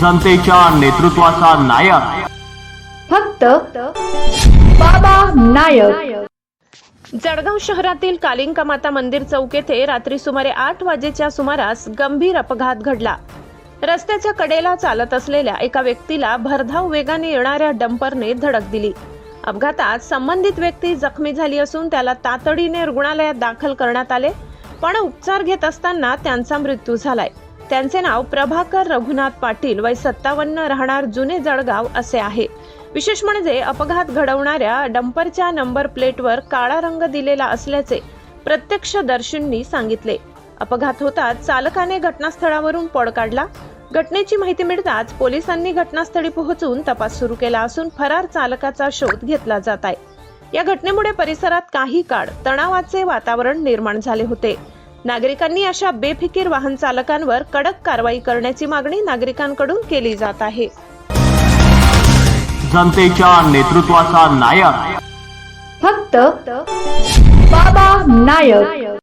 जनतेच्या नेतृत्वाचा नायक फक्त बाबा नायक। जळगाव शहरातील कालिंका माता मंदिर चौक येथे रात्री सुमारे 8 वाजेच्या सुमारास गंभीर अपघात घडला। रस्त्याच्या कडेला चालत असलेल्या एका व्यक्तीला भरधाव वेगाने येणाऱ्या डंपरने धडक दिली। अपघातात संबंधित व्यक्ती जखमी झाली असून त्याला तातडीने रुग्णालयात दाखल करण्यात आले, पण उपचार घेत असताना त्यांचा मृत्यू झालाय। त्यांचे नाव प्रभाकर रघुनाथ पाटील, वय 57, राहणार जुने जळगाव असे आहे। विशेष म्हणजे अपघात घडवणाऱ्या डंपरच्या नंबर प्लेटवर काळा रंग दिलेला असल्याचे प्रत्यक्षदर्शींनी सांगितले। अपघात होताच चालकाने घटनास्थळावरून पळ काढला। घटनेची माहिती मिळताच पोलिसांनी घटनास्थळी पोहोचून तपास सुरू केला असून फरार चालकाचा शोध घेतला जात आहे। या घटनेमुळे परिसरात काही काळ तणावाचे वातावरण निर्माण झाले होते। नागरिकांनी अशा बेफिकीर वाहन चालकांवर कडक कारवाई करण्याची मागणी नागरिकांकडून केली जात आहे। जनतेच्या नेतृत्वाचा नायक फक्त बाबा नायक।